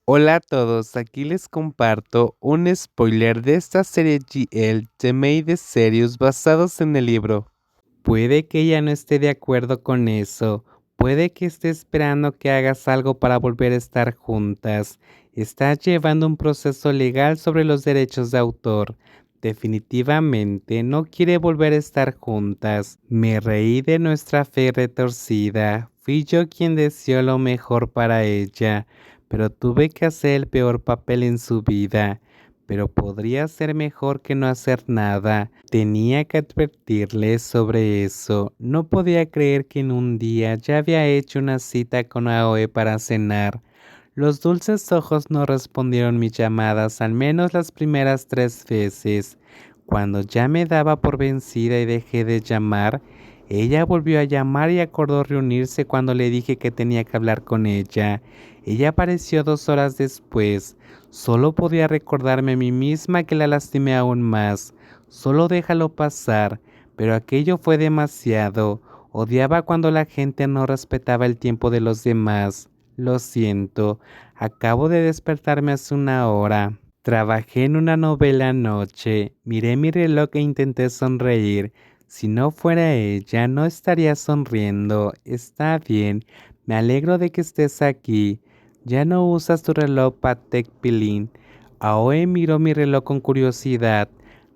Hola a todos, aquí les comparto un spoiler de esta serie GL The Made Series basados en el libro. Puede que ella no esté de acuerdo con eso, puede que esté esperando que hagas algo para volver a estar juntas. Estás llevando un proceso legal sobre los derechos de autor. Definitivamente no quiere volver a estar juntas. Me reí de nuestra fe retorcida. Fui yo quien deseó lo mejor para ella, pero tuve que hacer el peor papel en su vida. Pero podría ser mejor que no hacer nada. Tenía que advertirle sobre eso. No podía creer que en un día ya había hecho una cita con Aoe para cenar. Los dulces ojos no respondieron mis llamadas, al menos las primeras 3 veces. Cuando ya me daba por vencida y dejé de llamar, ella volvió a llamar y acordó reunirse cuando le dije que tenía que hablar con ella. Ella apareció 2 horas después. Solo podía recordarme a mí misma que la lastimé aún más. Solo déjalo pasar, pero aquello fue demasiado. Odiaba cuando la gente no respetaba el tiempo de los demás. Lo siento, acabo de despertarme hace 1 hora. Trabajé en una novela anoche, miré mi reloj e intenté sonreír. Si no fuera ella, no estaría sonriendo. Está bien, me alegro de que estés aquí. Ya no usas tu reloj Patek Philippe. Aoe miró mi reloj con curiosidad.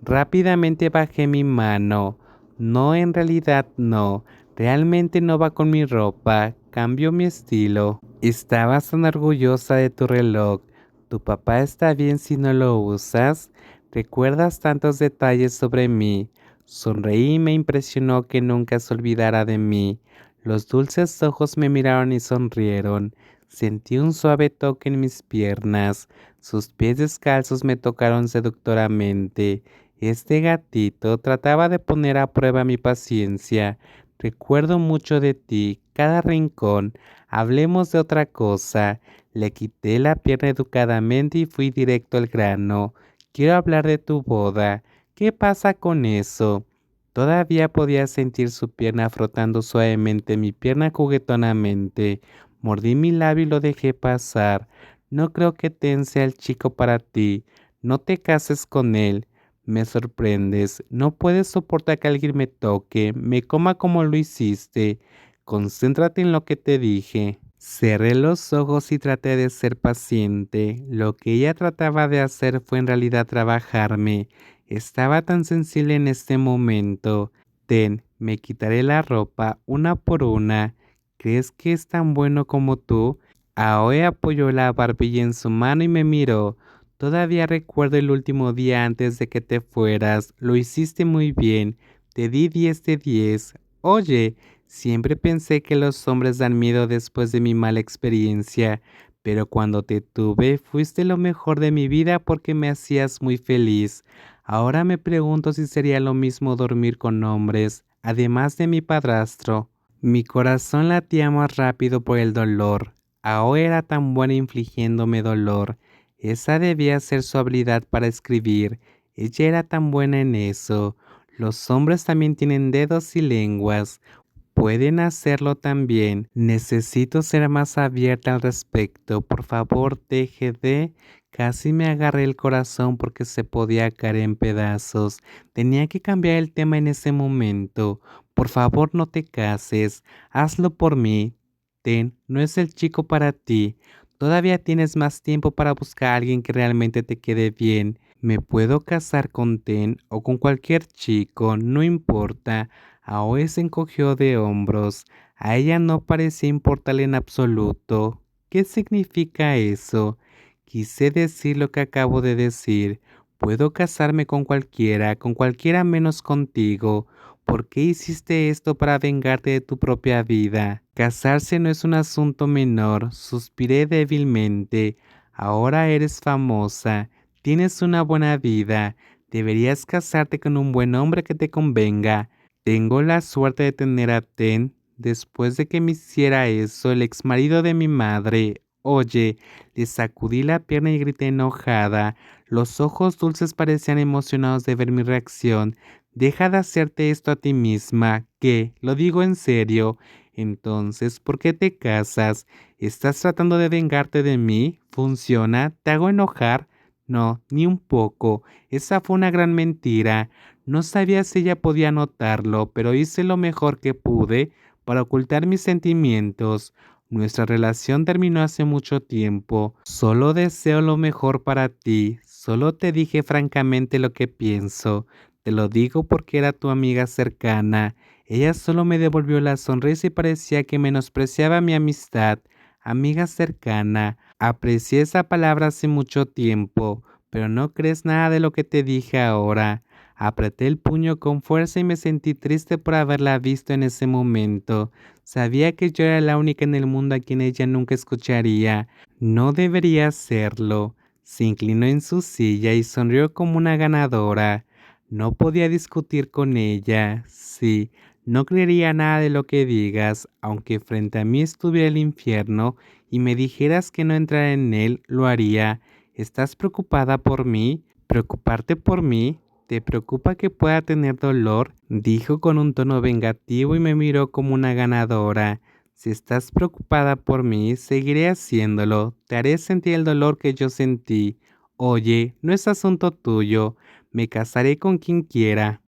Rápidamente bajé mi mano. No, en realidad no. Realmente no va con mi ropa. Cambio mi estilo. Estabas tan orgullosa de tu reloj. ¿Tu papá está bien si no lo usas? ¿Recuerdas tantos detalles sobre mí? Sonreí y me impresionó que nunca se olvidara de mí. Los dulces ojos me miraron y sonrieron. Sentí un suave toque en mis piernas. Sus pies descalzos me tocaron seductoramente. Este gatito trataba de poner a prueba mi paciencia. Recuerdo mucho de ti, cada rincón. Hablemos de otra cosa. Le quité la pierna educadamente y fui directo al grano. Quiero hablar de tu boda. ¿Qué pasa con eso? Todavía podía sentir su pierna frotando suavemente mi pierna juguetonamente. Mordí mi labio y lo dejé pasar. No creo que Ten sea el chico para ti. No te cases con él. Me sorprendes. No puedes soportar que alguien me toque, me coma como lo hiciste. Concéntrate en lo que te dije. Cerré los ojos y traté de ser paciente. Lo que ella trataba de hacer fue en realidad trabajarme. Estaba tan sensible en este momento. Ten, me quitaré la ropa una por una. ¿Crees que es tan bueno como tú? Aoe apoyó la barbilla en su mano y me miró. Todavía recuerdo el último día antes de que te fueras. Lo hiciste muy bien. Te di 10 de 10. Oye, siempre pensé que los hombres dan miedo después de mi mala experiencia, pero cuando te tuve fuiste lo mejor de mi vida porque me hacías muy feliz. Ahora me pregunto si sería lo mismo dormir con hombres, además de mi padrastro. Mi corazón latía más rápido por el dolor. Ahora era tan buena infligiéndome dolor. Esa debía ser su habilidad para escribir. Ella era tan buena en eso. Los hombres también tienen dedos y lenguas. Pueden hacerlo también. Necesito ser más abierta al respecto. Por favor, deje de... Casi me agarré el corazón porque se podía caer en pedazos. Tenía que cambiar el tema en ese momento. Por favor, no te cases. Hazlo por mí. Ten, no es el chico para ti. Todavía tienes más tiempo para buscar a alguien que realmente te quede bien. Me puedo casar con Ten o con cualquier chico, no importa. Aoi se encogió de hombros. A ella no parecía importarle en absoluto. ¿Qué significa eso? Quise decir lo que acabo de decir. Puedo casarme con cualquiera menos contigo. ¿Por qué hiciste esto para vengarte de tu propia vida? Casarse no es un asunto menor, suspiré débilmente. Ahora eres famosa, tienes una buena vida, deberías casarte con un buen hombre que te convenga. Tengo la suerte de tener a Ten. Después de que me hiciera eso, el exmarido de mi madre. Oye, le sacudí la pierna y grité enojada. Los ojos dulces parecían emocionados de ver mi reacción. Deja de hacerte esto a ti misma, que, lo digo en serio, Entonces, ¿por qué te casas? ¿Estás tratando de vengarte de mí? ¿Funciona? ¿Te hago enojar? No, ni un poco. Esa fue una gran mentira. No sabía si ella podía notarlo, pero hice lo mejor que pude para ocultar mis sentimientos. Nuestra relación terminó hace mucho tiempo. Solo deseo lo mejor para ti. Solo te dije francamente lo que pienso. Te lo digo porque era tu amiga cercana. Ella solo me devolvió la sonrisa y parecía que menospreciaba mi amistad. Amiga cercana. Aprecié esa palabra hace mucho tiempo, pero no crees nada de lo que te dije ahora. Apreté el puño con fuerza y me sentí triste por haberla visto en ese momento. Sabía que yo era la única en el mundo a quien ella nunca escucharía. No debería hacerlo. Se inclinó en su silla y sonrió como una ganadora. No podía discutir con ella. Sí, no creería nada de lo que digas, aunque frente a mí estuviera el infierno y me dijeras que no entrara en él, lo haría. ¿Estás preocupada por mí? ¿Preocuparte por mí? ¿Te preocupa que pueda tener dolor? Dijo con un tono vengativo y me miró como una ganadora. Si estás preocupada por mí, seguiré haciéndolo. Te haré sentir el dolor que yo sentí. Oye, no es asunto tuyo. Me casaré con quien quiera.